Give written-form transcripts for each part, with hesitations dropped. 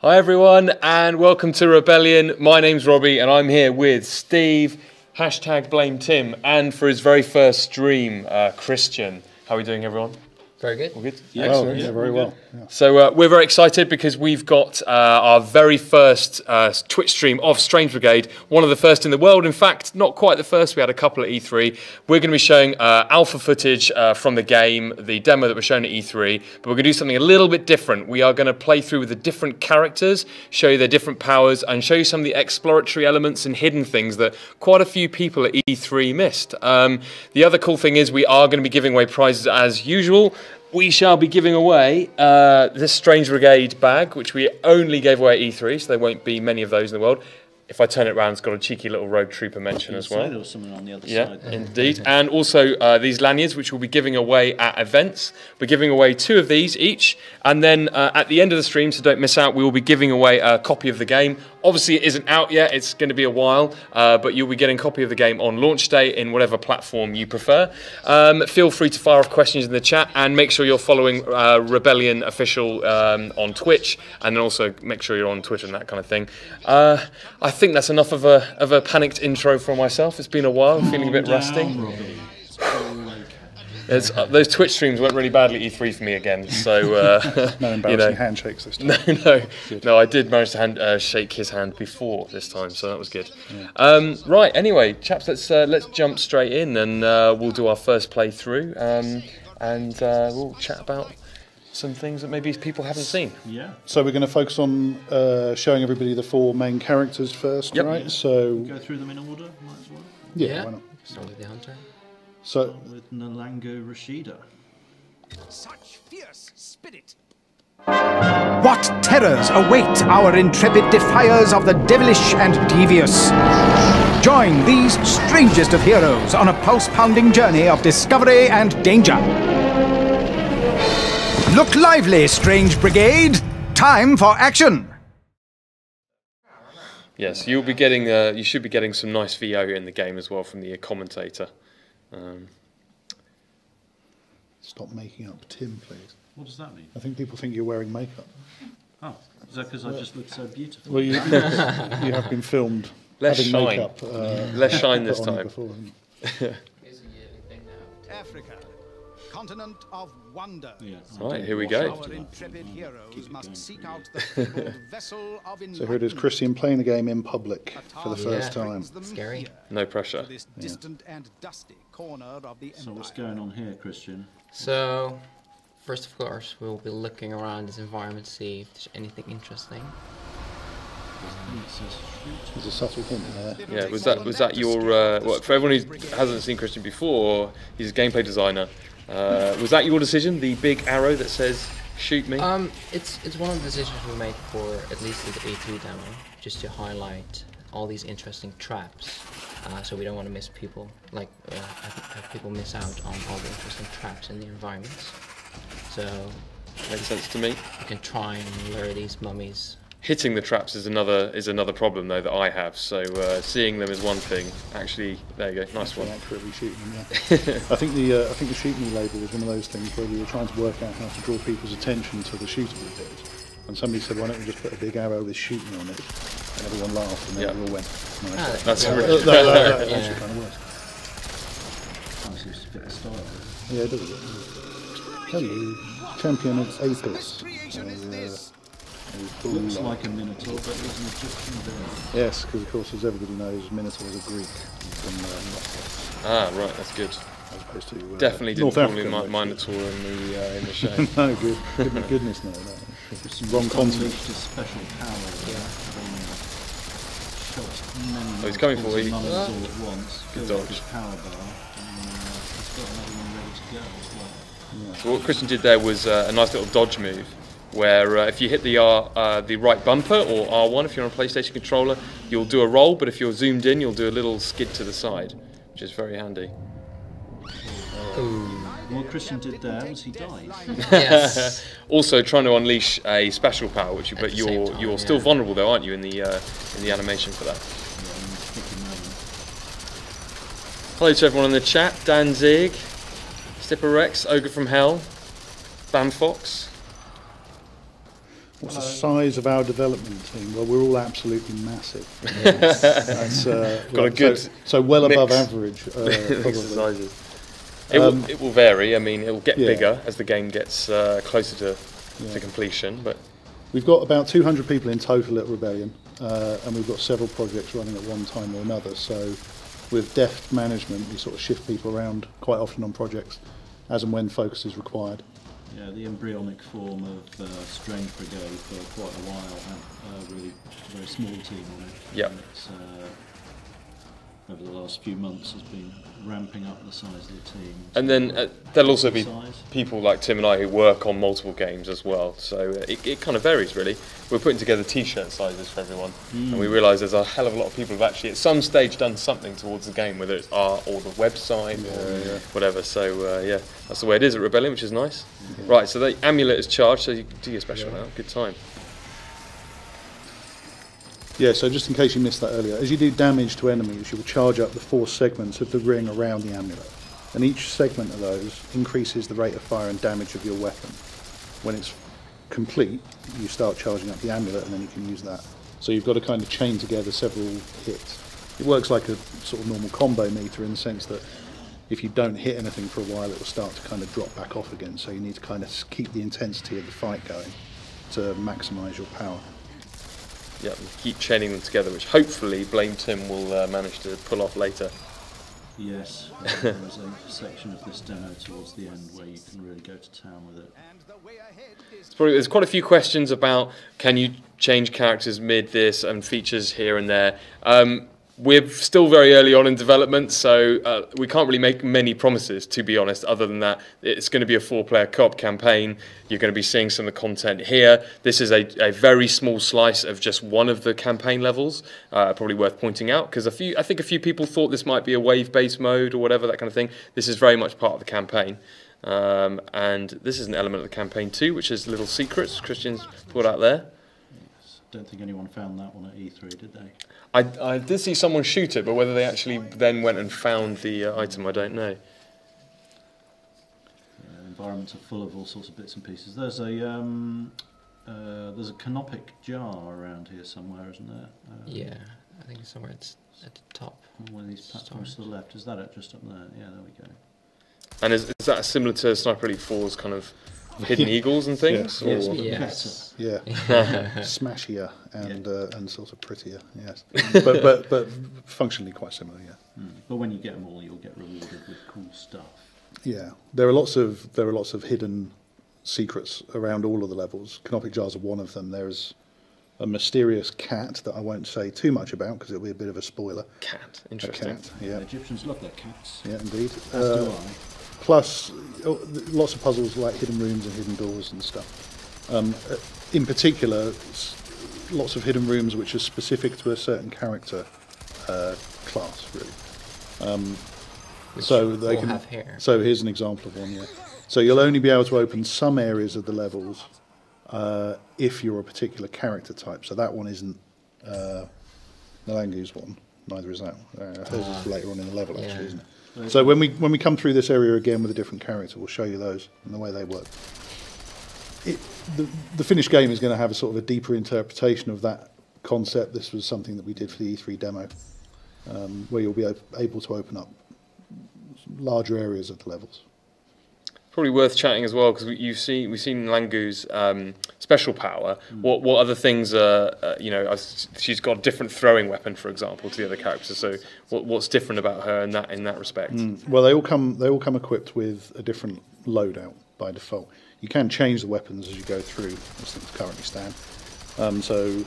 Hi everyone and welcome to Rebellion. My name's Robbie and I'm here with Steve, #BlameTim, and for his very first stream, Christian. How are we doing, everyone? Very good. All good? Yeah, excellent. Yeah, very well. Yeah. So we're very excited because we've got our very first Twitch stream of Strange Brigade, one of the first in the world. In fact, not quite the first. We had a couple at E3. We're going to be showing alpha footage from the game, the demo that was shown at E3, but we're going to do something a little bit different. We are going to play through with the different characters, show you their different powers, and show you some of the exploratory elements and hidden things that quite a few people at E3 missed. The other cool thing is we are going to be giving away prizes as usual. We shall be giving away this Strange Brigade bag, which we only gave away at E3, so there won't be many of those in the world. If I turn it around, it's got a cheeky little Rogue Trooper mention as well. There was something on the other yeah, side. indeed. And also these lanyards, which we'll be giving away at events. We're giving away 2 of these each. And then at the end of the stream, so don't miss out, we will be giving away a copy of the game. Obviously, it isn't out yet. It's going to be a while. But you'll be getting a copy of the game on launch day in whatever platform you prefer. Feel free to fire off questions in the chat. And make sure you're following Rebellion Official on Twitch. And then also make sure you're on Twitter and that kind of thing. I think that's enough of a panicked intro for myself. It's been a while. I'm feeling a bit rusty. Those Twitch streams went really badly at E3 for me again, so no embarrassing handshakes this time. No, I did manage to shake his hand before this time, so that was good. Yeah. Right, anyway, chaps, let's jump straight in, and we'll do our first playthrough, and we'll chat about some things that maybe people haven't seen. Yeah. So we're going to focus on showing everybody the 4 main characters first, right? So go through them in order, might as well. Yeah. Why not? Start with the hunter. So with Nalango Rashida. Such fierce spirit. What terrors await our intrepid defiers of the devilish and devious? Join these strangest of heroes on a pulse-pounding journey of discovery and danger. Look lively, Strange Brigade! Time for action! Yes, you'll be getting. You should be getting some nice VO in the game as well from the commentator. Stop making up Tim, please. What does that mean? I think people think you're wearing makeup. Oh, is that because I just look so beautiful? Well, you have been filmed Less having shine. makeup. Less shine this put on time. Before, Africa, continent of wonder. Yeah. Right, here we go. Our intrepid heroes must seek out the fabled vessel of so here it is, Christian playing the game in public for the first time. Scary. No pressure. This distant and dusty corner of the empire. So what's going on here, Christian? So, first of course, we'll be looking around this environment to see if there's anything interesting. There's a subtle hint there. Yeah, was that your? Well, for everyone who hasn't seen Christian before, he's a gameplay designer. Was that your decision? The big arrow that says "shoot me"? It's one of the decisions we made for at least the A2 demo, just to highlight all these interesting traps. So we don't want to miss people, have people miss out on all the interesting traps in the environments. So Makes sense to me. you can try and lure these mummies. Hitting the traps is another problem though that I have. So seeing them is one thing. Actually, there you go, nice one. Accurately shooting them. Yeah. I think the shoot me label was one of those things where we were trying to work out how to draw people's attention to the shootable bit. And somebody said, why don't we just put a big arrow with shoot me on it? And everyone laughed, and then we all went. Nice. That's that yeah. actually kind of works. Kind of seems to fit the style. Yeah, it does. Hello, champion of Apis. Looks like a minotaur, but there's an Egyptian there. Yes, because of course, as everybody knows, minotaurs are Greek from Right, that's good. as opposed to Definitely didn't North call African, him Minotaur in the show. No, goodness, no. It's wrong continent. His special power. Shot many he's coming for you. all at once. Good Goes up dodge. his power bar, and he's got another one ready to go as well. So what Christian did there was a nice little dodge move, where if you hit the right bumper or R1 if you're on a PlayStation controller, you'll do a roll, but if you're zoomed in, you'll do a little skid to the side, which is very handy. What Christian did there was he died. Yes. Also trying to unleash a special power, but you're still vulnerable though, aren't you, in the animation for that? Hello to everyone in the chat: Danzig, Stipper Rex, Ogre from Hell, Bam Fox. What's the size of our development team? Well, we're all absolutely massive. That's, got a good so well mix. above average. Mix of sizes. It will vary. I mean, it will get bigger as the game gets closer to completion. But we've got about 200 people in total at Rebellion, and we've got several projects running at one time or another. So with deft management, we sort of shift people around quite often on projects as and when focus is required. Yeah, the embryonic form of Strange Brigade for quite a while had really a very small team on it. Yep. And it's, over the last few months has been ramping up the size of the team. And then there'll also be size. people like Tim and I who work on multiple games as well. So it kind of varies really. We're putting together T-shirt sizes for everyone, and we realise there's a hell of a lot of people who've actually at some stage done something towards the game, whether it's art or the website or whatever. So yeah, that's the way it is at Rebellion, which is nice. Right, so the amulet is charged, so you can do your special now. Good time. Yeah, so just in case you missed that earlier, as you do damage to enemies, you will charge up the 4 segments of the ring around the amulet. And each segment of those increases the rate of fire and damage of your weapon. When it's complete, you start charging up the amulet and then you can use that. So you've got to kind of chain together several hits. It works like a sort of normal combo meter in the sense that if you don't hit anything for a while, it will start to kind of drop back off again. So you need to kind of keep the intensity of the fight going to maximise your power. Yeah, keep chaining them together, which hopefully Blame Tim will manage to pull off later. Yes, there is a section of this demo towards the end where you can really go to town with it. There's quite a few questions about can you change characters mid this and features here and there. We're still very early on in development, so we can't really make many promises, to be honest, other than that it's going to be a 4-player co-op campaign. You're going to be seeing some of the content here. This is a very small slice of just one of the campaign levels, probably worth pointing out, because I think a few people thought this might be a wave-based mode or whatever, that kind of thing. This is very much part of the campaign. And this is an element of the campaign too, which is little secrets Christian's put out there. Don't think anyone found that one at E3, did they? I did see someone shoot it, but whether they actually then went and found the item, I don't know. Environments are full of all sorts of bits and pieces. There's a canopic jar around here somewhere, isn't there? Yeah, I think it's somewhere at the top. One of these platforms to the left. Is that it? Just up there? Yeah, there we go. And is that similar to Sniper Elite 4's kind of hidden eagles and things? Yes. Or? Yes. Yeah, smashier and sort of prettier. Yes, but functionally quite similar. Yeah. But when you get them all, you'll get rewarded with cool stuff. Yeah, there are lots of hidden secrets around all of the levels. Canopic jars are one of them. There's a mysterious cat that I won't say too much about because it'll be a bit of a spoiler. Cat, interesting. A cat, yeah. The Egyptians love their cats. Yeah, indeed. As do I. Plus, lots of puzzles like hidden rooms and hidden doors and stuff. In particular, lots of hidden rooms which are specific to a certain character class, really. So they can have here. So here's an example of one. Yeah. So you'll only be able to open some areas of the levels if you're a particular character type. So that one isn't Nalangu's one. Neither is that. Hers is later on in the level, actually, isn't it? So when we come through this area again with a different character, we'll show you those and the way they work. The finished game is going to have a sort of a deeper interpretation of that concept. This was something that we did for the E3 demo, where you'll be able to open up larger areas of the levels. Probably worth chatting as well because we've seen Langu's special power. What other things she's got a different throwing weapon, for example, to the other characters. So what's different about her in that respect? Well, they all come equipped with a different loadout by default. You can change the weapons as you go through, as things currently stand. So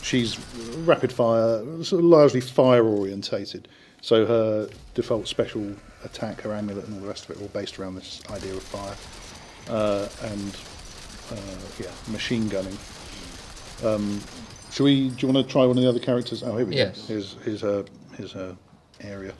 she's rapid fire, sort of largely fire orientated. So her default special attack, her amulet and all the rest of it are all based around this idea of fire and machine gunning. Do you want to try one of the other characters? Oh, here we go. Here's her area.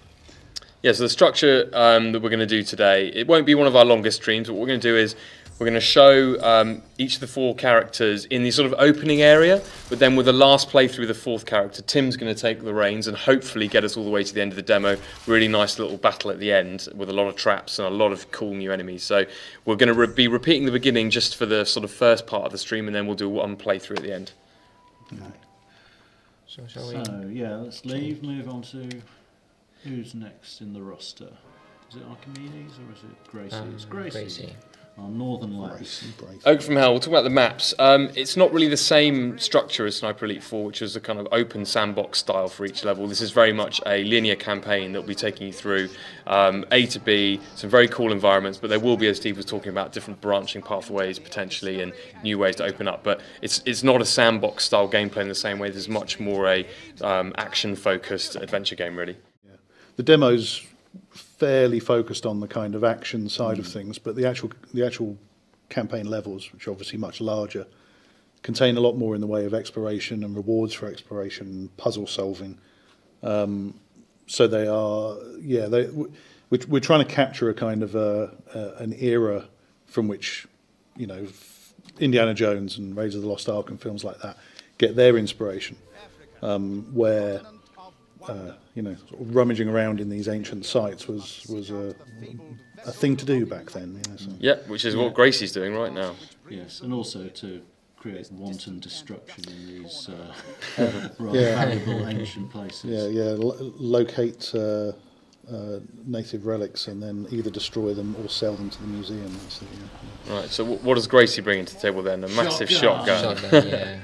Yeah, so the structure that we're going to do today, it won't be one of our longest streams, but what we're going to do is We're going to show each of the 4 characters in the sort of opening area, but then with the last playthrough, the 4th character, Tim's going to take the reins and hopefully get us all the way to the end of the demo. Really nice little battle at the end with a lot of traps and a lot of cool new enemies. So we're going to be repeating the beginning just for the sort of first part of the stream, and then we'll do one playthrough at the end. So shall we? So yeah, let's leave. Move on to who's next in the roster. Is it Archimedes or is it Gracie? It's Gracie. Our northern lads. Oak from Hell, we'll talk about the maps. It's not really the same structure as Sniper Elite 4, which is a kind of open sandbox style for each level. This is very much a linear campaign that will be taking you through A to B, some very cool environments, but there will be, as Steve was talking about, different branching pathways potentially and new ways to open up. But it's not a sandbox style gameplay in the same way. There's much more a action-focused adventure game, really. Yeah. The demo's fairly focused on the kind of action side of things, but the actual campaign levels, which are obviously much larger, contain a lot more in the way of exploration and rewards for exploration, puzzle solving. So they are, we're trying to capture a kind of an era from which, you know, Indiana Jones and Raiders of the Lost Ark and films like that get their inspiration, where you know, sort of rummaging around in these ancient sites was a thing to do back then. You know, so. Yeah, which is what Gracie's doing right now. Yes, and also to create wanton destruction in these rather valuable ancient places. Yeah, locate native relics and then either destroy them or sell them to the museum. So, Right, so what does Gracie bring to the table then? A massive shotgun. Yeah.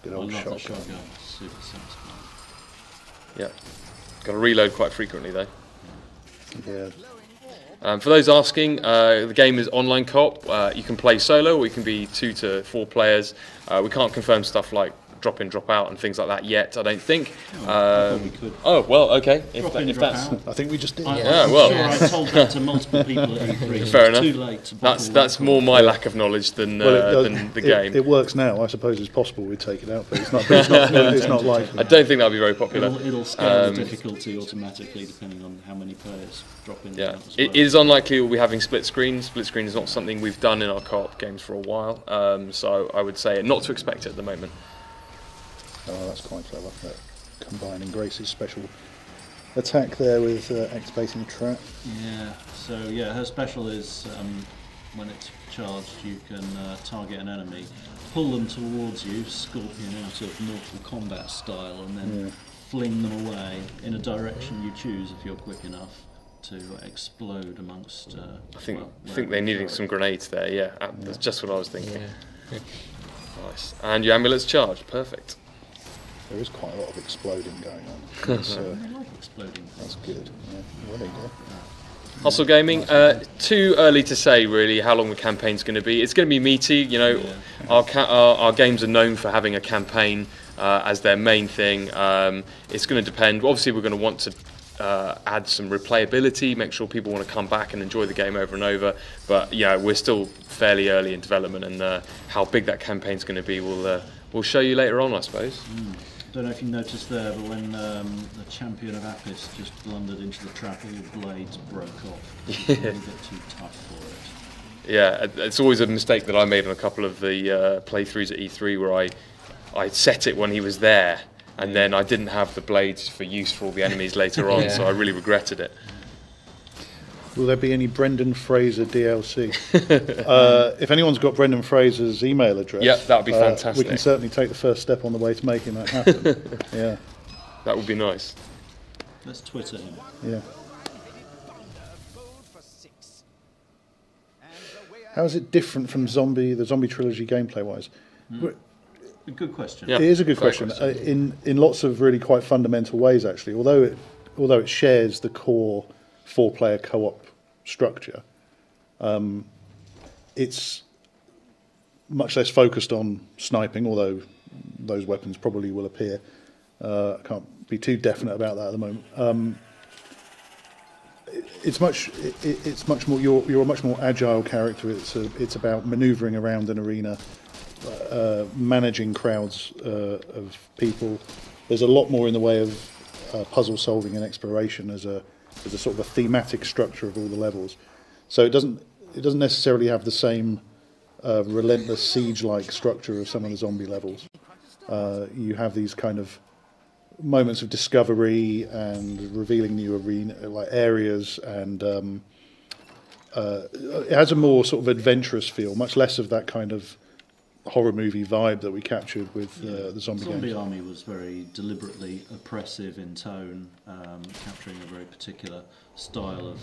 Good old shotgun. Shotgun. Super satisfying. Yeah, got to reload quite frequently though. Yeah. For those asking, the game is online co-op. You can play solo, or you can be 2 to 4 players. We can't confirm stuff like drop in, drop out, and things like that yet. I don't think. I thought we could. Oh well, okay. Drop in, drop out. I think we just did. I'm well. sure I told that to multiple people at E3. Fair enough. Too late to bottle That's more my lack of knowledge than the game. It works now. I suppose it's possible we take it out, but it's not likely. I don't think that'll be very popular. It'll scale the difficulty automatically depending on how many players drop in. Yeah, and out as well. it is unlikely we'll be having split screen. Split screen is not something we've done in our co-op games for a while, so I would say not to expect it at the moment. Oh, that's quite clever. Combining Gracie's special attack there with activating a trap. Yeah, so yeah, her special is when it's charged, you can target an enemy, pull them towards you, Scorpion out of Mortal Kombat style, and then fling them away in a direction you choose if you're quick enough to explode amongst. I think they're needing some grenades there. Yeah, that's just what I was thinking. Yeah. Nice, and your amulet's charged. Perfect. There is quite a lot of exploding going on. I like exploding. That's good. Yeah. Well, there you go. Hustle Gaming. Too early to say really how long the campaign's going to be. It's going to be meaty. You know, our games are known for having a campaign as their main thing. It's going to depend. Obviously, we're going to want to add some replayability, make sure people want to come back and enjoy the game over and over. But yeah, we're still fairly early in development, and how big that campaign's going to be, we'll show you later on, I suppose. Don't know if you noticed there, but when the champion of Apis just blundered into the trap, all the blades broke off. It was a little bit too tough for it. Yeah, it's always a mistake that I made on a couple of the playthroughs at E3 where I set it when he was there, and then I didn't have the blades for use for all the enemies later on, so I really regretted it. Will there be any Brendan Fraser DLC? If anyone's got Brendan Fraser's email address, yeah, that would be fantastic. We can certainly take the first step on the way to making that happen. Yeah, that would be nice. Let's Twitter him. Yeah. How is it different from the Zombie trilogy gameplay-wise? A good question. Yeah, it is a good question. In lots of really quite fundamental ways, actually. Although it shares the core 4-player co-op structure, it's much less focused on sniping, although those weapons probably will appear. I can't be too definite about that at the moment. It's much more. You're a much more agile character. It's about manoeuvring around an arena, managing crowds of people. There's a lot more in the way of puzzle solving and exploration as a sort of a thematic structure of all the levels. So it doesn't. it doesn't necessarily have the same relentless siege-like structure of some of the zombie levels. You have these kind of moments of discovery and revealing new areas, and it has a more sort of adventurous feel, much less of that kind of horror movie vibe that we captured with the Zombie Army was very deliberately oppressive in tone, capturing a very particular style of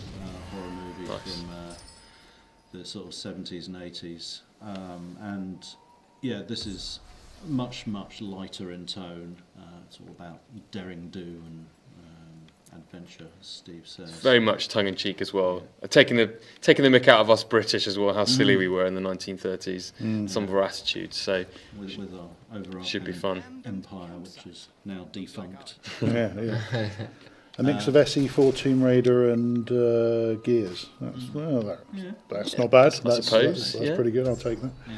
horror movie from the sort of 70s and 80s. And yeah, this is much lighter in tone. It's all about daring do and adventure, as Steve says. Very much tongue-in-cheek as well. Taking the mick out of us British as well, how silly we were in the 1930s, some of our attitudes. So with our overarching should be fun. empire, which is now defunct. Yeah. A mix of SE4, Tomb Raider, and Gears. That's not bad. That's pretty good. I'll take that. Yeah.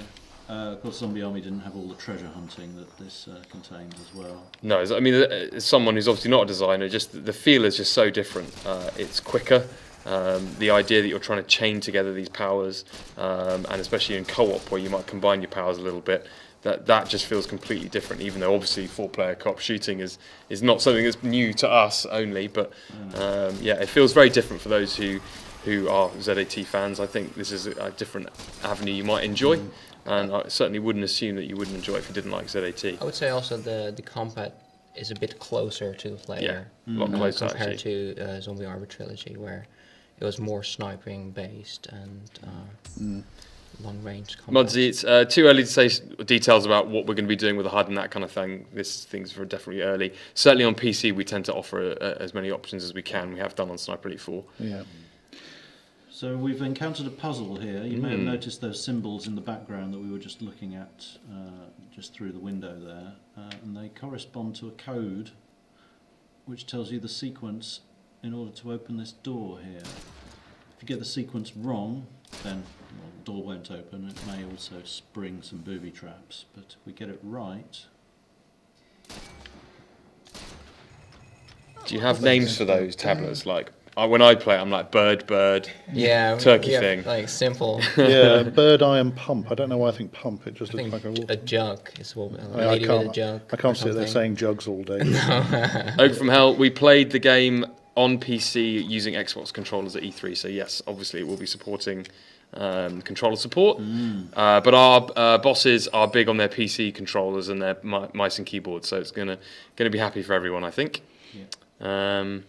Of course, Zombie Army didn't have all the treasure hunting that this contains as well. No, I mean, as someone who's obviously not a designer, just the feel is just so different. It's quicker. The idea that you're trying to chain together these powers, and especially in co-op where you might combine your powers a little bit, that just feels completely different. Even though obviously 4-player co-op shooting is not something that's new to us only, but yeah, it feels very different for those who are ZAT fans. I think this is a different avenue you might enjoy. And I certainly wouldn't assume that you wouldn't enjoy it if you didn't like ZAT. I would say also the combat is a bit closer to the player. Yeah, a lot closer compared to Zombie Army Trilogy, where it was more sniping based and long range combat. Mudsy, it's too early to say details about what we're going to be doing with the HUD and that kind of thing. Things are definitely early. Certainly on PC, we tend to offer as many options as we can. We have done on Sniper Elite 4. Yeah. So we've encountered a puzzle here. You may have noticed those symbols in the background that we were just looking at just through the window there, and they correspond to a code which tells you the sequence in order to open this door here. If you get the sequence wrong, then the door won't open. It may also spring some booby traps, but if we get it right... Do you have names for those tablets? Like, when I play, I'm like bird, yeah, turkey thing. Like simple. Yeah, bird eye and pump. I don't know why I think pump. It just looks like a jug is what I can't sit there saying jugs all day. Oak from Hell. We played the game on PC using Xbox controllers at E3. So yes, obviously it will be supporting controller support. But our bosses are big on their PC controllers and their mice and keyboards. So it's gonna be happy for everyone, I think. Yeah.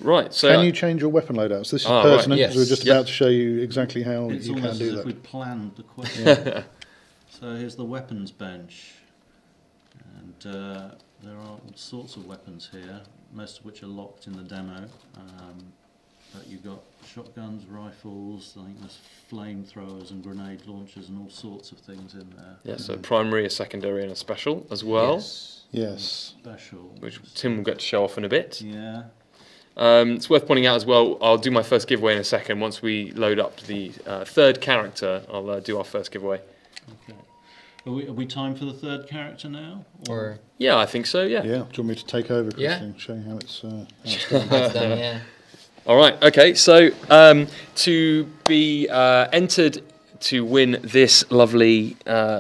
Right, so can you change your weapon loadouts? This is pertinent because yes. we're just about to show you exactly how it's you can do that. If we planned the question. So here's the weapons bench, and there are all sorts of weapons here, most of which are locked in the demo. But you've got shotguns, rifles, I think there's flamethrowers and grenade launchers and all sorts of things in there. Yeah, so primary, a secondary and a special as well. Yes. Special. Which Tim will get to show off in a bit. Yeah. It's worth pointing out as well, I'll do my first giveaway in a second. Once we load up the third character, I'll do our first giveaway. Okay. Are we time for the third character now? Or yeah, I think so, yeah. Yeah, do you want me to take over, Christian? Yeah. Show you how it's done. that's done, yeah. All right, okay, so to be entered to win this lovely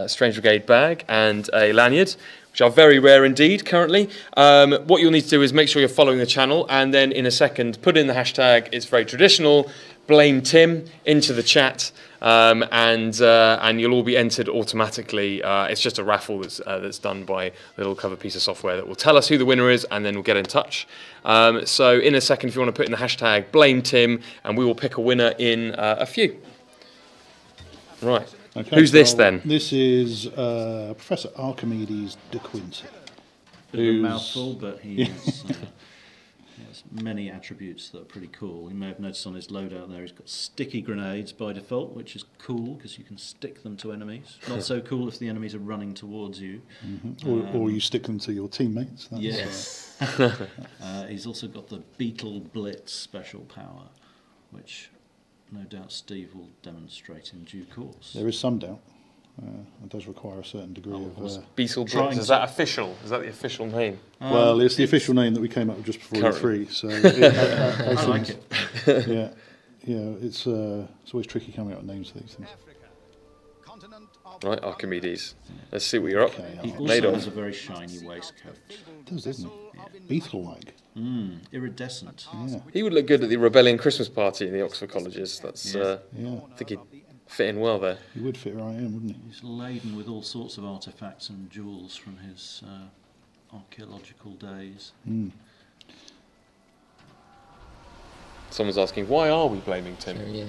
Strange Brigade bag and a lanyard, which are very rare indeed currently. What you'll need to do is make sure you're following the channel, and then in a second put in the hashtag, it's very traditional, blame Tim, into the chat, and you'll all be entered automatically. It's just a raffle that's done by a little clever piece of software that will tell us who the winner is, and then we'll get in touch. So in a second, if you want to put in the hashtag, blame Tim, and we will pick a winner in a few. Right. Okay, Who's this then? This is Professor Archimedes de Quincy. Bit of a mouthful, but he has many attributes that are pretty cool. You may have noticed on his loadout there he's got sticky grenades by default, which is cool because you can stick them to enemies. Not so cool if the enemies are running towards you. Or you stick them to your teammates. That's, yes. He's also got the Beetle Blitz special power, which no doubt Steve will demonstrate in due course. there is some doubt. It does require a certain degree of... Beetle Blitz, is that official? Is that the official name? well, it's the official name that we came up with just before E3. So I like it. Yeah. Yeah, it's always tricky coming up with names for these things. Right, Archimedes. Let's see what you're up. Okay, He Made also of. has a very shiny waistcoat. It does, doesn't it? Beetle-like. Iridescent. Yeah, He would look good at the Rebellion Christmas party in the Oxford colleges. That's. yeah. I think he'd fit in well there. He would fit right in, wouldn't he? He's laden with all sorts of artefacts and jewels from his archaeological days. Someone's asking, why are we blaming Tim? So, yeah.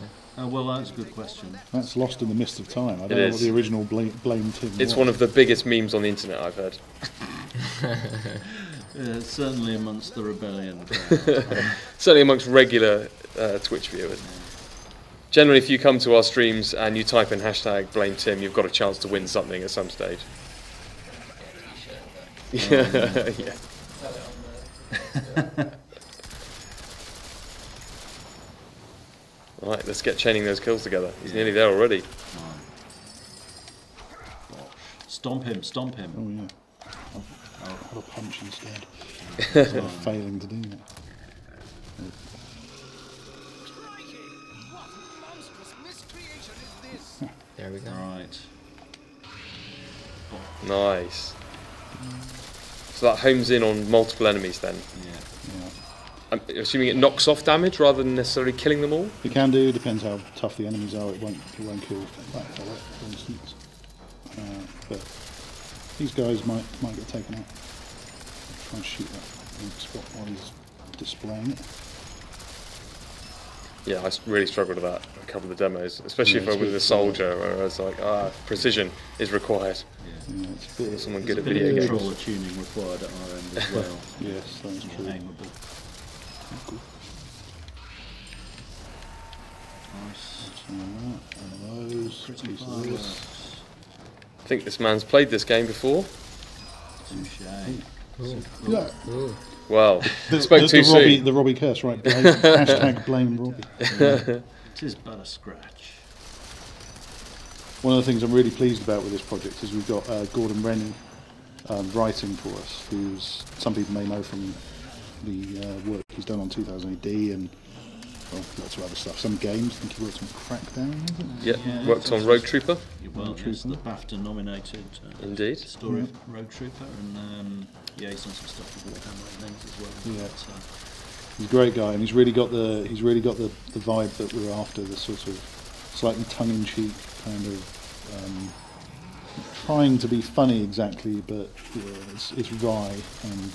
Well, that's a good question. That's lost in the mist of time. I don't It know is. what the original blame Tim was. It's one of the biggest memes on the internet I've heard. Certainly amongst the rebellion crowd. Certainly amongst regular Twitch viewers. Generally, if you come to our streams and you type in hashtag blame Tim, you've got a chance to win something at some stage. Yeah. Right, let's get chaining those kills together. He's nearly there already. Stomp him, stomp him. Oh yeah. I'll have a punch instead. I'm failing to do that. There we go. Right. Nice. So that homes in on multiple enemies then. Yeah. I'm assuming it knocks off damage rather than necessarily killing them all? It can do, depends how tough the enemies are. It won't kill that fella, for instance. But these guys might get taken out. Try and shoot that weak spot while he's displaying it. Yeah, I really struggled with that in a couple of the demos, especially if I was with a soldier, where I was like, precision is required. Yeah, it's a bit, Someone There's good a at bit video of games. controller tuning required at our end as well. yes, that's true. Aimable. Cool. Nice. One of those. Pretty Piece of this. fireworks. I think this man's played this game before. Touche. Yeah. Ooh. Well, spoke too soon. The Robbie curse, right? Hashtag blame Robbie. It is but a scratch. One of the things I'm really pleased about with this project is we've got Gordon Rennie writing for us, who's some people may know from the work he's done on 2000 AD and lots of other stuff. Some games. I think he worked on Crackdown, is it? Yeah, worked on Rogue Trooper. Well, yes, the BAFTA nominated Indeed. story of Rogue Trooper, and yeah, he's done some stuff with Warhammer and things as well. Yeah. But, He's a great guy, and he's really got the vibe that we're after. The sort of slightly tongue-in-cheek kind of trying to be funny, exactly, but it's wry and.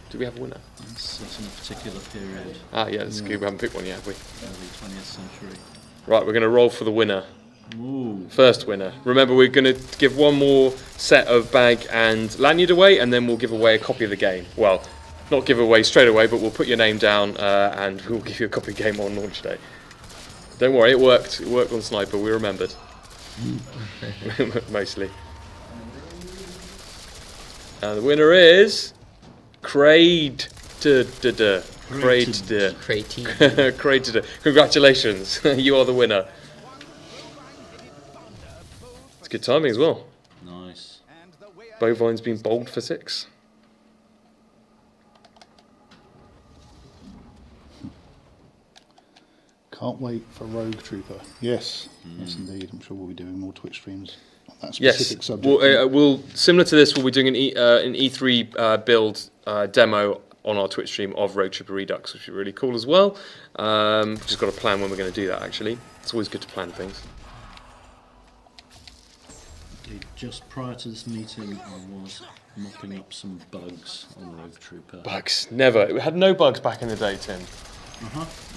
Do we have a winner? it's set in a particular period, Yeah, it's good. We haven't picked one yet, have we? early 20th century. Right, we're going to roll for the winner. Ooh. First winner. Remember, we're going to give one more set of bag and lanyard away, and then we'll give away a copy of the game. Well, not give away straight away, but we'll put your name down and we'll give you a copy of the game on launch day. Don't worry, it worked. It worked on Sniper. We remembered. Mostly. The winner is Crade. Crade. Creative. Crade. Congratulations. You are the winner. It's good timing as well. Nice. Bovine's been bowled for 6. Can't wait for Rogue Trooper. Yes, yes indeed. I'm sure we'll be doing more Twitch streams on that Yes, specific subject. we'll similar to this. We'll be doing an E3 build demo on our Twitch stream of Rogue Trooper Redux, which is really cool as well. We've just got to plan when we're going to do that. Actually, it's always good to plan things. Just prior to this meeting, I was mopping up some bugs on Rogue Trooper. Bugs, never. We had no bugs back in the day, Tim.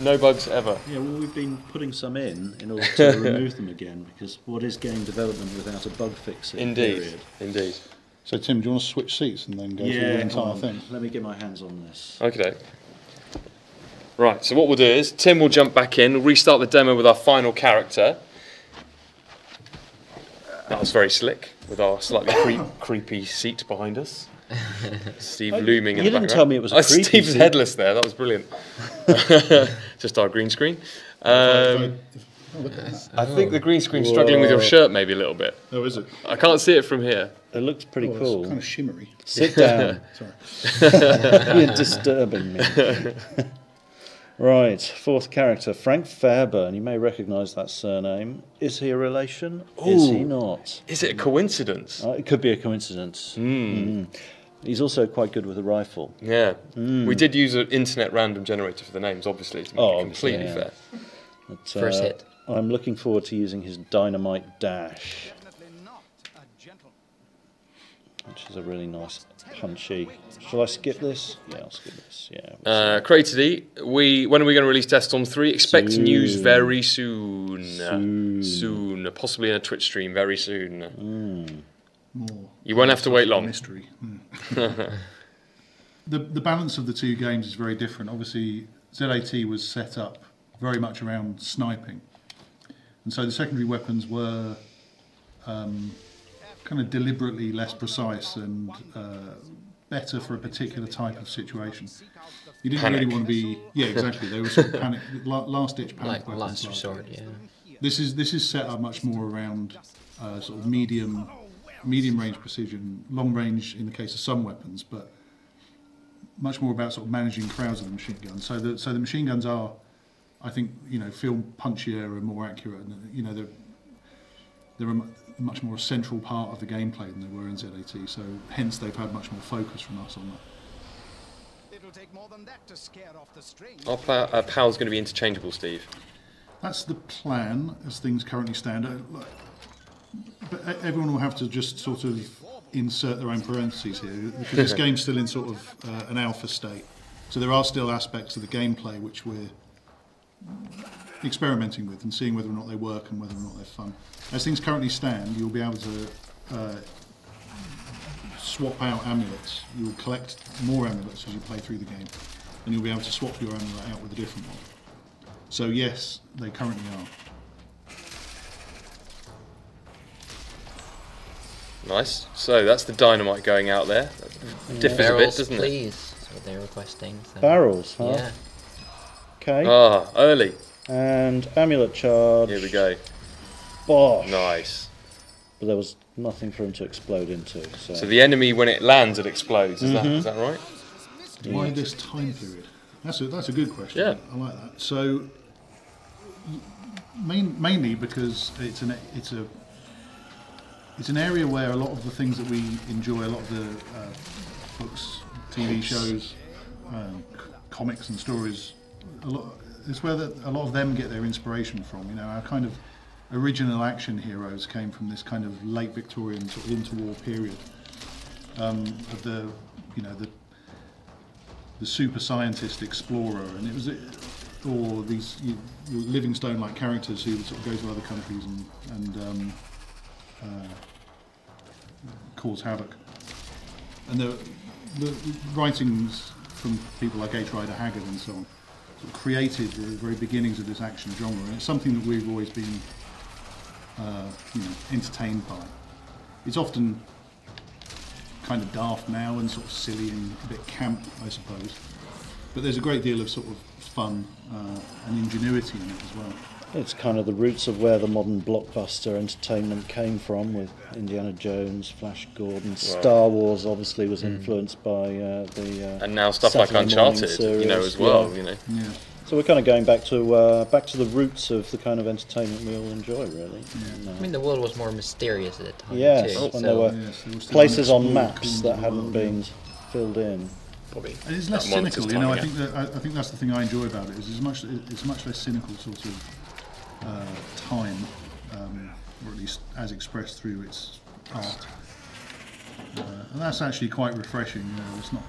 No bugs ever. Yeah, well, we've been putting some in order to remove them again, because what is game development without a bug fixing? Indeed, Period? indeed. So Tim, do you want to switch seats and then go through the Yeah, entire thing? let me get my hands on this. Okay. Right. So what we'll do is Tim will jump back in. We'll restart the demo with our final character. That was very slick with our slightly creepy seat behind us. Steve looming in the background. You didn't tell me it was a creepy Steve's seat. headless there. That was brilliant. Just our green screen. I think the green screen's struggling with your shirt maybe a little bit. Oh, is it? I can't see it from here. It looks pretty Oh, cool. it's kind of shimmery. Sit down. Sorry. You're disturbing me. Right, fourth character, Frank Fairburn. You may recognise that surname. Is he a relation? Is he not? Is it a coincidence? It could be a coincidence. He's also quite good with a rifle. Yeah. We did use an internet random generator for the names, obviously, to make it completely fair. But, First hit. I'm looking forward to using his dynamite dash, which is a really nice punchy. Shall I skip this? Yeah, I'll skip this. Yeah. Created E, when are we going to release Desktop 3? Expect news very soon. Soon. Possibly in a Twitch stream very soon. More. You won't have to wait long. Mystery. The balance of the two games is very different. Obviously, ZAT was set up very much around sniping, and so the secondary weapons were kind of deliberately less precise and better for a particular type of situation. You didn't really want to be... Yeah, exactly. They were sort of panic, last-ditch panic weapons. Last resort, yeah. This is set up much more around sort of medium range precision, long range in the case of some weapons, but much more about sort of managing crowds of the machine guns. So the machine guns are, I think, feel punchier and more accurate, and they're a much more central part of the gameplay than they were in ZAT. So hence they've had much more focus from us on that. It'll take more than that to scare off the string. Our PAL's going to be interchangeable, Steve. That's the plan as things currently stand. But everyone will have to just sort of insert their own parentheses here, because this game's still in sort of an alpha state. So there are still aspects of the gameplay which we're experimenting with and seeing whether or not they work and whether or not they're fun. As things currently stand, you'll be able to swap out amulets. You'll collect more amulets as you play through the game, and you'll be able to swap your amulet out with a different one. So yes, they currently are. Nice. So that's the dynamite going out there. That differs Barrels, a bit, doesn't please. That's what they're requesting. So. Barrels, huh? Yeah. Okay. Early. And amulet charge. Here we go. Bosh. Nice. But there was nothing for him to explode into. So the enemy, when it lands, it explodes. Is that right? Why this time period? That's a good question. Yeah. I like that. So mainly because it's an area where a lot of the things that we enjoy, a lot of the books, TV shows, comics and stories, it's where a lot of them get their inspiration from. Our kind of original action heroes came from this kind of late Victorian sort of interwar period of the super scientist explorer, and it was or these Livingstone-like characters who would sort of go to other countries and cause havoc. And the writings from people like H. Rider Haggard and so on sort of created the very beginnings of this action genre, and it's something that we've always been entertained by. It's often kind of daft now and sort of silly and a bit camp, I suppose, but there's a great deal of sort of fun and ingenuity in it as well. It's kind of the roots of where the modern blockbuster entertainment came from, with Indiana Jones, Flash Gordon. Star Wars obviously was influenced by the and now stuff Saturday like Uncharted, series, as well. Yeah. Yeah. So we're kind of going back to the roots of the kind of entertainment we all enjoy, really. Yeah. I mean, the world was more mysterious at the time, Yes, too. when So there were there still places on unexplored maps corners that of the hadn't world, been filled in. Probably. And it's less that monitor's cynical, I timing think out. I think that's the thing I enjoy about it. Is it's much less cynical sort of time, or at least as expressed through its art, and that's actually quite refreshing. It's not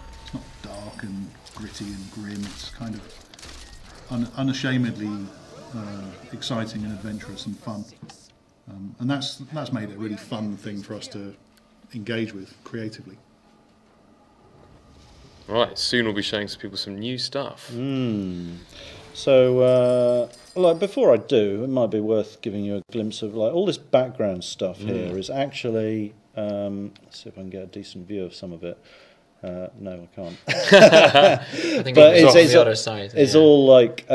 dark and gritty and grim. It's kind of unashamedly exciting and adventurous and fun, and that's made it a really fun thing for us to engage with creatively. Right, soon we'll be showing some people some new stuff. So, before I do, it might be worth giving you a glimpse of all this background stuff here is actually. Let's see if I can get a decent view of some of it. No, I can't. I think But it's it's the other side. It's yeah. all like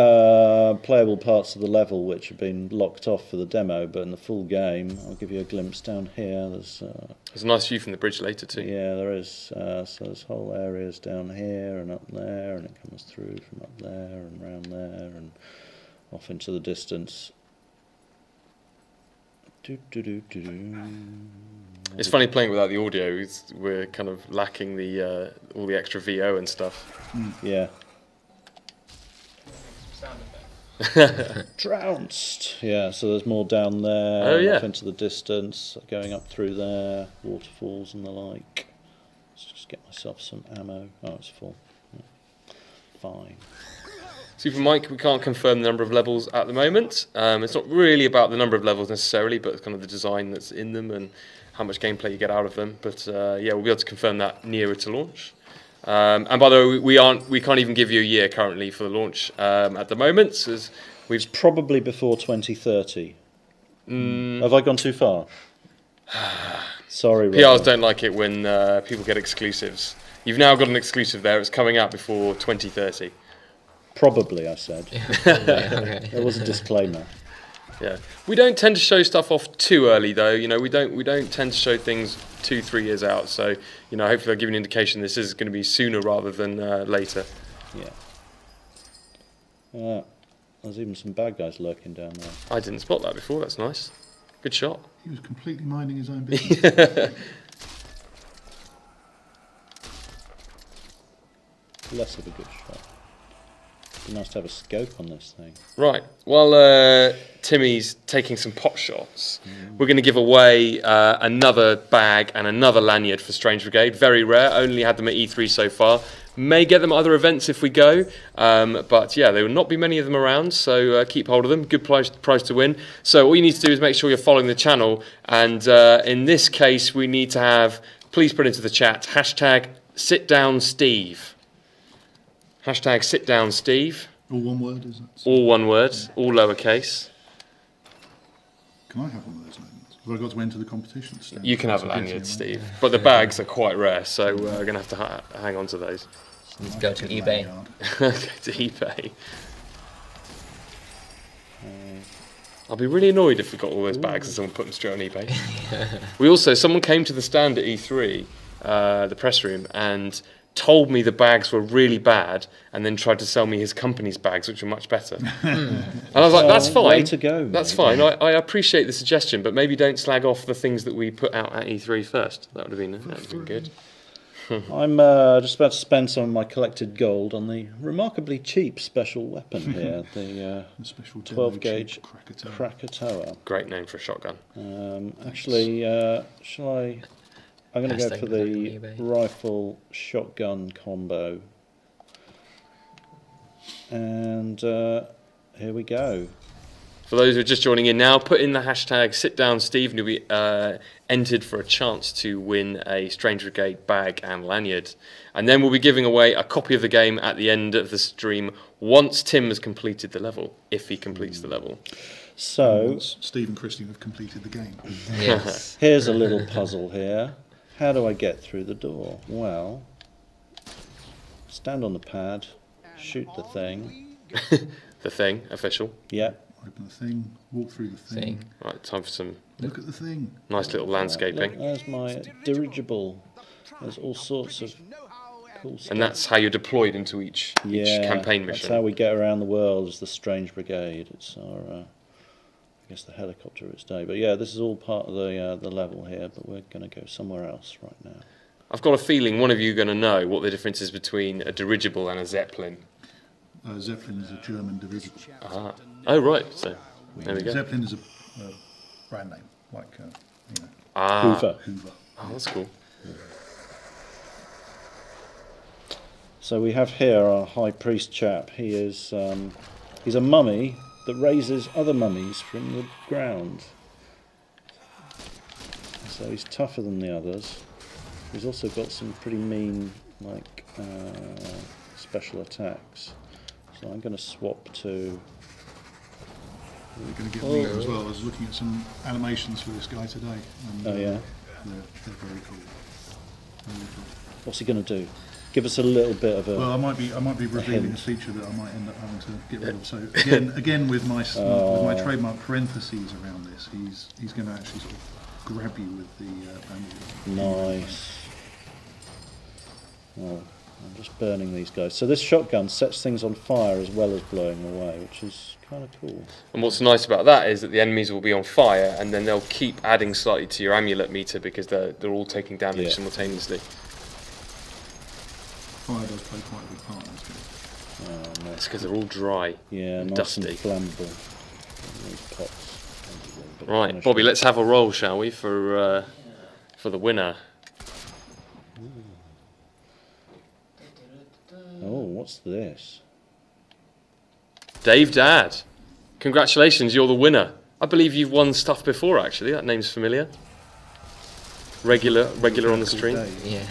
playable parts of the level which have been locked off for the demo, but in the full game, I'll give you a glimpse down here. There's a nice view from the bridge later too. yeah, there is. So there's whole areas down here and up there, and it comes through from up there and round there and off into the distance. It's funny playing without the audio. We're kind of lacking the all the extra VO and stuff. Yeah. Trounced. Yeah, so there's more down there. Oh, yeah. Off into the distance, going up through there, waterfalls and the like. Let's just get myself some ammo. Oh, it's full. Yeah. Fine. Super Mike, we can't confirm the number of levels at the moment. It's not really about the number of levels necessarily, but it's kind of the design that's in them and how much gameplay you get out of them. But yeah, we'll be able to confirm that nearer to launch. And by the way, we can't even give you a year currently for the launch at the moment. As It's probably before 2030. Have I gone too far? Sorry, PRs Robert. don't like it when people get exclusives. You've now got an exclusive there. It's coming out before 2030. Probably, I said. Okay. There was a disclaimer. Yeah, we don't tend to show stuff off too early though. You know, we don't tend to show things 2-3 years out. So you know, hopefully I'll give you an indication this is going to be sooner rather than later. Yeah. There's even some bad guys lurking down there. I didn't spot that before. That's nice. Good shot. He was completely minding his own business. Less of a good shot. Be nice to have a scope on this thing. Right. While Timmy's taking some pot shots, we're going to give away another bag and another lanyard for Strange Brigade. Very rare. Only had them at E3 so far. May get them at other events if we go. But yeah, there will not be many of them around, so keep hold of them. Good prize to win. So all you need to do is make sure you're following the channel. And in this case, we need to have, please put into the chat, hashtag #SitDownSteve. Hashtag #SitDownSteve. All one word, isn't it? All one word, all lowercase. Can I have one of those lanyards? Have I got to enter the competition? Stand? You can have a That's lanyard, beauty, Steve. But the bags are quite rare, so we're going to have to hang on to those. Need to go to eBay. Go to eBay. I'll be really annoyed if we got all those bags and someone put them straight on eBay. Someone came to the stand at E3, the press room, and told me the bags were really bad and then tried to sell me his company's bags, which were much better. And I was like, that's fine. Way to go, that's mate. fine. I appreciate the suggestion, but maybe don't slag off the things that we put out at E3 first. That would have been good. I'm just about to spend some of my collected gold on the remarkably cheap special weapon here, the The special 12 gauge Krakatoa. Krakatoa. Great name for a shotgun. Actually, shall I? I'm going to go Hashtag for put it on the eBay. rifle shotgun combo. And here we go. For those who are just joining in now, put in the hashtag #SitDownSteve and you'll be entered for a chance to win a Strange Brigade bag and lanyard. And then we'll be giving away a copy of the game at the end of the stream once Tim has completed the level, if he completes the level. So, Once Steve and Christian have completed the game. Yes. here's a little puzzle here. How do I get through the door? Well, stand on the pad, shoot the thing. The thing, official. Yep. Open the thing, walk through the thing. Thing. Right, time for some Look at the thing. nice little Look, landscaping. there's my dirigible. There's all sorts of cool stuff. And that's how you're deployed into each campaign mission. That's how we get around the world as the Strange Brigade. It's our, I guess, the helicopter of its day. But yeah, this is all part of the level here. But we're going to go somewhere else right now. I've got a feeling one of you are going to know what the difference is between a dirigible and a Zeppelin. Zeppelin is a German dirigible. Ah. Oh, right. So, there we go. Zeppelin is a brand name, like, you know, Ah. Hoover. Hoover. Oh, that's cool. So we have here our high priest chap. He is he's a mummy that raises other mummies from the ground. So he's tougher than the others. He's also got some pretty mean, like, special attacks. So I'm going to swap to. We're going to get Leo as well. I was looking at some animations for this guy today. And, Oh yeah. They're very cool. Very cool. What's he going to do? Give us a little bit of a. Well, I might be revealing a feature that I might end up having to get rid of. So again with my trademark parentheses around this, he's going to actually sort of grab you with the bandage. Nice. Well, I'm just burning these guys. So this shotgun sets things on fire as well as blowing away, which is kind of cool. And what's nice about that is that the enemies will be on fire, and then they'll keep adding slightly to your amulet meter because they're all taking damage simultaneously. Fire does play quite a big part in this game. It's because they're all dry, and nice dusty. And flammable. These pots. Right, Bobby, let's have a roll, shall we, for the winner. Oh, what's this? Dave Dad. Congratulations, you're the winner. I believe you've won stuff before, actually. That name's familiar. Regular on the stream. Yeah.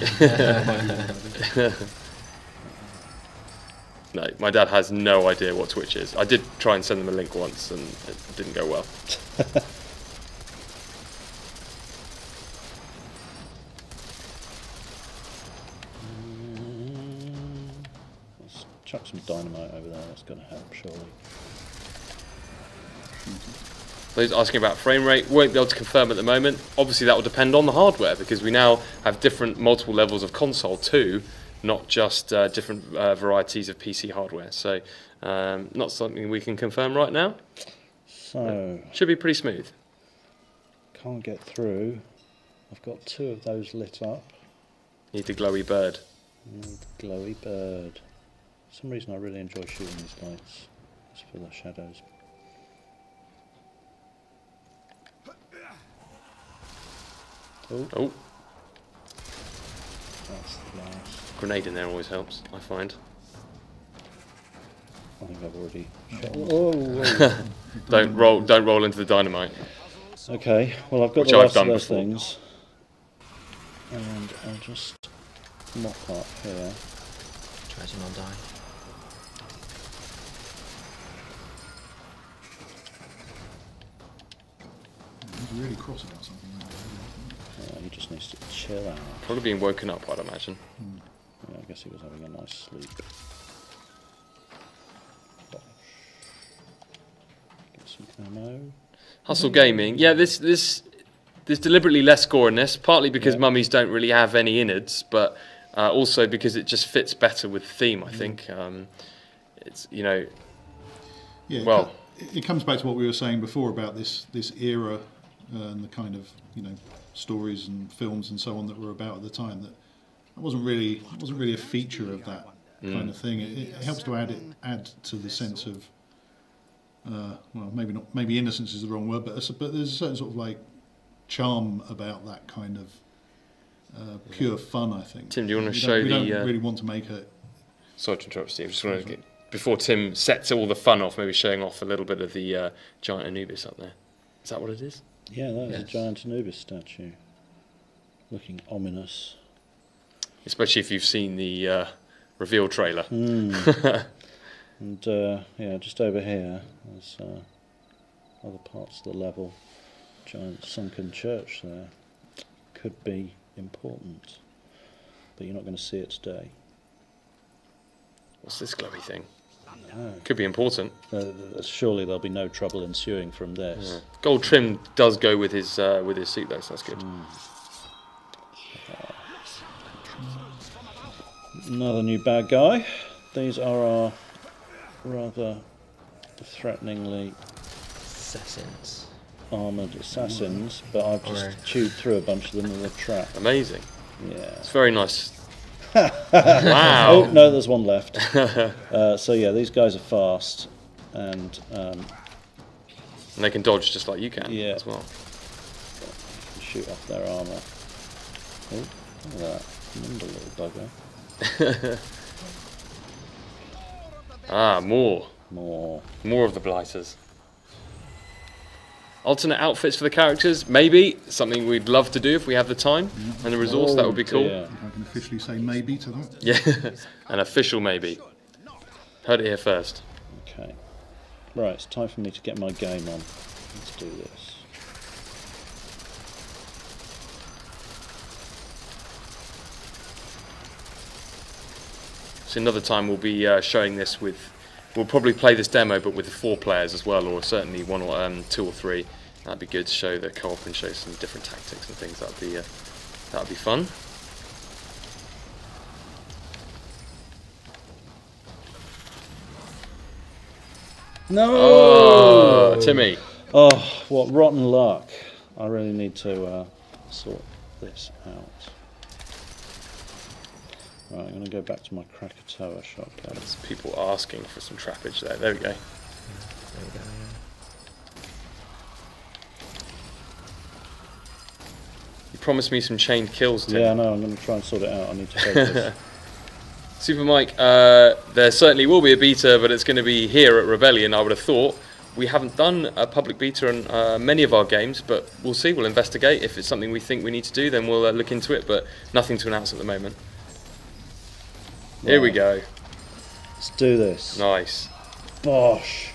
No, my dad has no idea what Twitch is. I did try and send them a link once, and it didn't go well. Let's chuck some dynamite over there. That's going to help, surely. Those asking about frame rate won't be able to confirm at the moment. Obviously, that will depend on the hardware because we now have different multiple levels of console too, not just different varieties of PC hardware. So, not something we can confirm right now. So, should be pretty smooth. Can't get through. I've got 2 of those lit up. Need the glowy bird. Need the glowy bird. For some reason, I really enjoy shooting these lights. Just for the shadows. Oh. That's nice. Grenade in there always helps, I find. I think I've already shot. Don't roll into the dynamite. Okay, well I've got Which the last I've done of those before. things. And I'll just mop up here. Try to not die. He's really cross about something. He just needs to chill out. Probably being woken up, I'd imagine. Yeah, I guess he was having a nice sleep. Get some ammo. Hustle Gaming. Yeah, there's deliberately less gore in this, partly because mummies don't really have any innards, but also because it just fits better with the theme, I think. It's, you know... Yeah, well... It comes back to what we were saying before about this era and the kind of, you know, stories and films and so on that were about at the time. That wasn't really a feature of that kind of thing. It helps to add to the sense of well, maybe innocence is the wrong word, but there's a certain sort of like charm about that kind of pure fun, I think. Tim, do you want to show we don't really want to make it. Sorry to interrupt, Steve. Just want to get, before Tim sets all the fun off, maybe showing off a little bit of the giant Anubis up there. Is that what it is? Yeah, that is a giant Anubis statue. Looking ominous. Especially if you've seen the reveal trailer. And yeah, just over here, there's other parts of the level. Giant sunken church there. Could be important, but you're not going to see it today. What's this glowy thing? No. Could be important. Surely there'll be no trouble ensuing from this. Yeah. Gold trim does go with his suit though, so that's good. Another new bad guy. These are our rather threateningly Assassins. armoured assassins, but I've just chewed through a bunch of them with a trap. Amazing. Yeah. It's very nice. Wow. Oh, no, there's one left. So yeah, these guys are fast, and they can dodge just like you can as well. Shoot off their armour. Oh, look at that. Nimble little bugger. More of the blighters. Alternate outfits for the characters, maybe something we'd love to do if we have the time and the resource. That would be cool. I can officially say maybe to that. Yeah, an official maybe. Heard it here first. Okay, right. It's time for me to get my game on. Let's do this. So another time we'll be showing this with. We'll probably play this demo, but with 4 players as well, or certainly 1 or 2 or 3. That'd be good to show the co-op and show some different tactics and things. That'd be fun. No! Oh, Timmy. Oh, what rotten luck. I really need to sort this out. Right, I'm going to go back to my Krakatoa shot. There's people asking for some trappage there. There we go. There we go. You promised me some chained kills, Tim. Yeah, no, I'm going to try and sort it out. I need to focus. Super Mike, there certainly will be a beta, but it's going to be here at Rebellion, I would have thought. We haven't done a public beta on many of our games, but we'll see. We'll investigate. If it's something we think we need to do, then we'll look into it, but nothing to announce at the moment. Here we go. Let's do this. Nice. Bosh.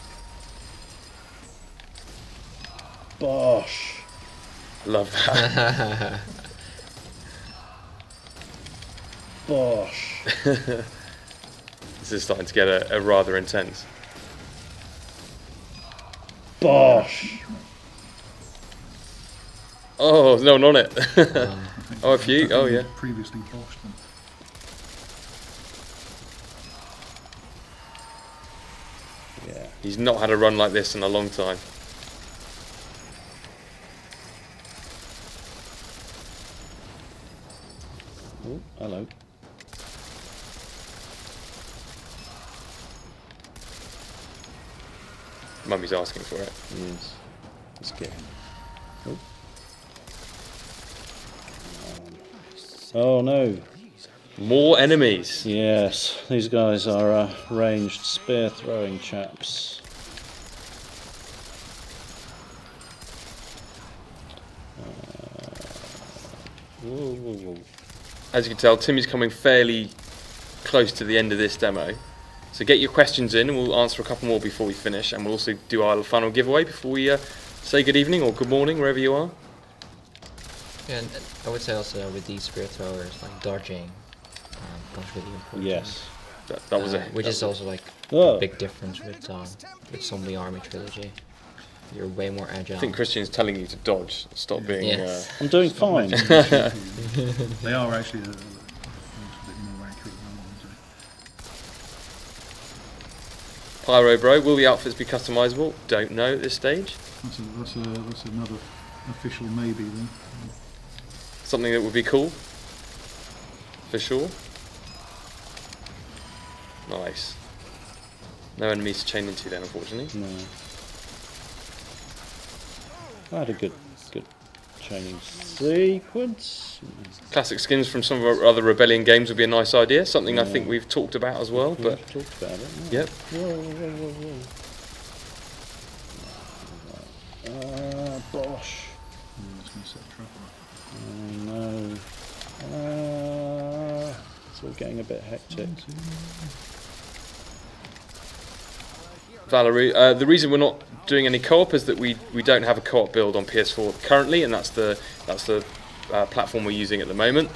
Bosh. Love that. Bosh. This is starting to get a rather intense. Bosh. Oh, there's no one on it. Oh, a few. Oh, yeah. Previously boshed them. Yeah. He's not had a run like this in a long time. Oh, hello. Mummy's asking for it. Yes. Let's get him. Oh no. More enemies. Yes, these guys are ranged spear throwing chaps. Whoa, whoa, whoa. As you can tell, Timmy's coming fairly close to the end of this demo. So get your questions in and we'll answer a couple more before we finish, and we'll also do our final giveaway before we say good evening or good morning wherever you are. Yeah, and I would say also with these spear throwers, like dodging becomes really important. Yes, that was which is also like Oh. a big difference with Zombie Army Trilogy. You're way more agile. I think Christian's telling you to dodge. Stop being. Yes. I'm doing fine. They are actually a bit more accurate than Pyro Bro, will the outfits be customizable? Don't know at this stage. that's another official maybe then. Something that would be cool, for sure. Nice. No enemies to chain into then, unfortunately. No. I had a good training sequence. Classic skins from some of our other Rebellion games would be a nice idea. Something I think we've talked about as well. But We've talked about it. Yeah. yep. Whoa. Bosh. It's going to set a trap up. Oh no. It's all getting a bit hectic. Valerie, the reason we're not doing any co-op is that we don't have a co-op build on PS4 currently, and that's the platform we're using at the moment.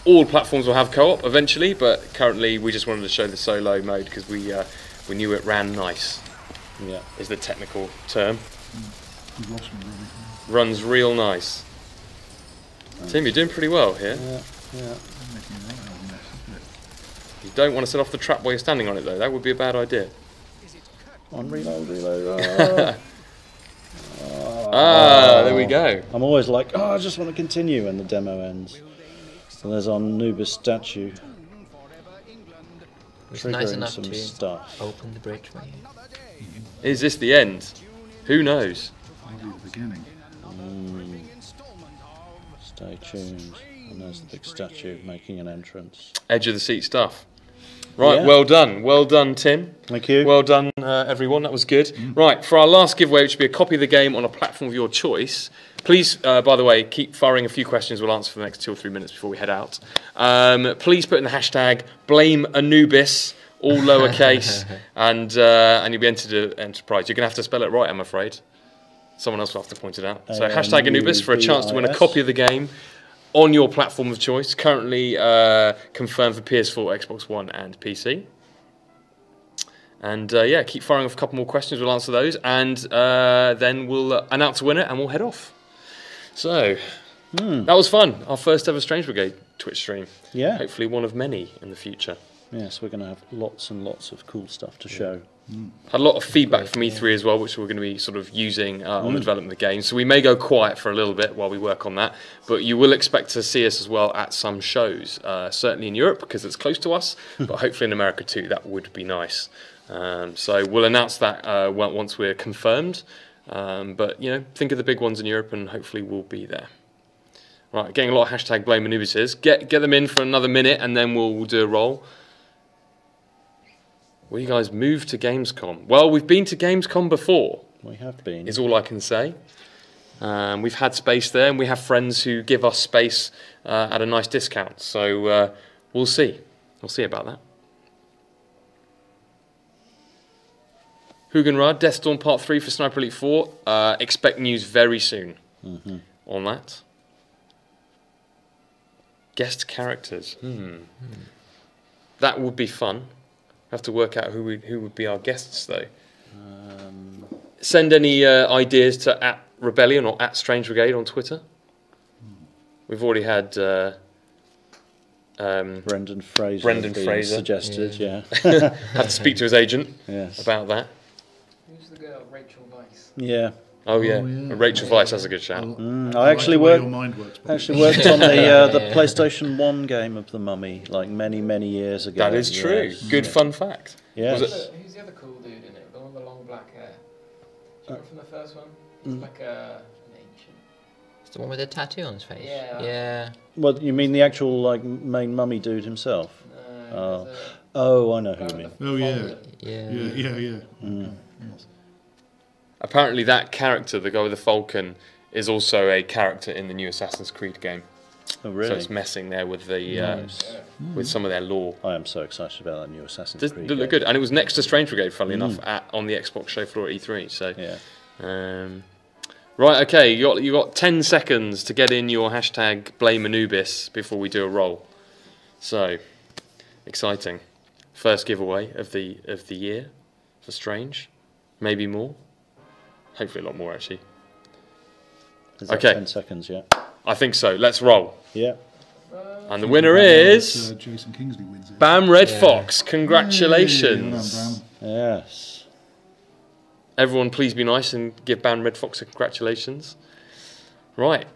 All platforms will have co-op eventually, but currently we just wanted to show the solo mode because we knew it ran nice. Yeah. Is the technical term. You've lost me really. Runs real nice. Tim, you're doing pretty well here. Yeah. Making a right old mess, isn't it? You don't want to set off the trap while you're standing on it though. That would be a bad idea. On reload. There we go. I'm always like, I just want to continue when the demo ends. So there's our Anubis statue It's nice triggering enough some to stuff. open the bridge for you. Is this the end? Who knows? Probably the beginning. Stay tuned. And there's the big statue making an entrance. Edge of the seat stuff. Right, Yeah. well done, Tim. Thank you. Well done, everyone. That was good. Right, for our last giveaway, which will be a copy of the game on a platform of your choice. Please, by the way, keep firing a few questions. We'll answer for the next 2 or 3 minutes before we head out. Please put in the hashtag blame Anubis, all lowercase, and you'll be entered to Enterprise. You're going to have to spell it right, I'm afraid. Someone else will have to point it out. So hashtag Anubis for a chance to win a copy of the game on your platform of choice. Currently confirmed for PS4, Xbox One, and PC. And yeah, keep firing off a couple more questions. We'll answer those, and then we'll announce a winner, and we'll head off. So that was fun. Our first ever Strange Brigade Twitch stream. Yeah. Hopefully one of many in the future. Yes, we're going to have lots and lots of cool stuff to show. Had a lot of feedback from E3 as well, which we're going to be sort of using on the development of the game. So we may go quiet for a little bit while we work on that, but you will expect to see us as well at some shows, certainly in Europe because it's close to us, but hopefully in America too. That would be nice. So we'll announce that once we're confirmed. But you know, think of the big ones in Europe, and hopefully we'll be there. Right, getting a lot of hashtag blame Anubises. Get them in for another minute, and then we'll do a roll. Will you guys move to Gamescom? Well, we've been to Gamescom before. We have been. Is all I can say. We've had space there, and we have friends who give us space at a nice discount. So we'll see. We'll see about that. Hugenrad, Death Storm Part 3 for Sniper Elite 4. Expect news very soon on that. Guest characters. That would be fun. Have to work out who would be our guests, though. Send any ideas to @Rebellion or @Strange Brigade on Twitter. We've already had Brendan Fraser suggested. Yeah. Have to speak to his agent about that. Who's the girl? Rachel Weisz. Yeah. Oh yeah, Rachel Weisz has a good shout. I actually worked on the PlayStation 1 game of the Mummy, like many years ago. That is true. Good fun fact. Yeah. Who's the other cool dude in it? The one with the long black hair. Do you remember from the first one? He's like an ancient. It's the one with the tattoo on his face. Yeah. Well, you mean the actual like main mummy dude himself? Oh, I know who you mean. Oh yeah. Yeah. Apparently that character, the guy with the falcon, is also a character in the new Assassin's Creed game. Oh really? So it's messing there with the with some of their lore. I am so excited about that new Assassin's Creed. They look good, and it was next to Strange Brigade, funnily enough, on the Xbox show floor at E3. So yeah. Right, okay, you got 10 seconds to get in your hashtag blame Anubis before we do a roll. So exciting! First giveaway of the year for Strange, maybe more. Hopefully a lot more, actually. Is that okay. 10 seconds, yeah. I think so. Let's roll. Yeah. And the winner is... Jason Kingsley wins it. Bam Red Fox. Congratulations. Yes. Everyone please be nice and give Bam Red Fox a congratulations. Right.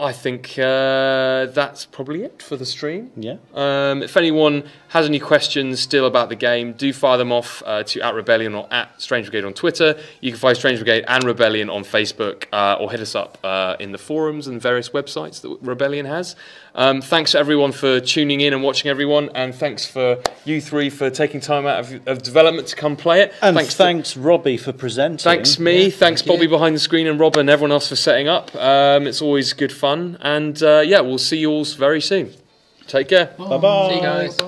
I think that's probably it for the stream. Yeah. If anyone has any questions still about the game, do fire them off to @Rebellion or @Strange Brigade on Twitter. You can find Strange Brigade and Rebellion on Facebook, or hit us up in the forums and various websites that Rebellion has. Thanks to everyone for tuning in and watching, everyone, and thanks for you three for taking time out of development to come play it. And thanks Robbie for presenting. Thanks me, thanks Bobby behind the screen, and Rob and everyone else for setting up. It's always good fun, and yeah, we'll see you all very soon. Take care. Bye bye. See you guys.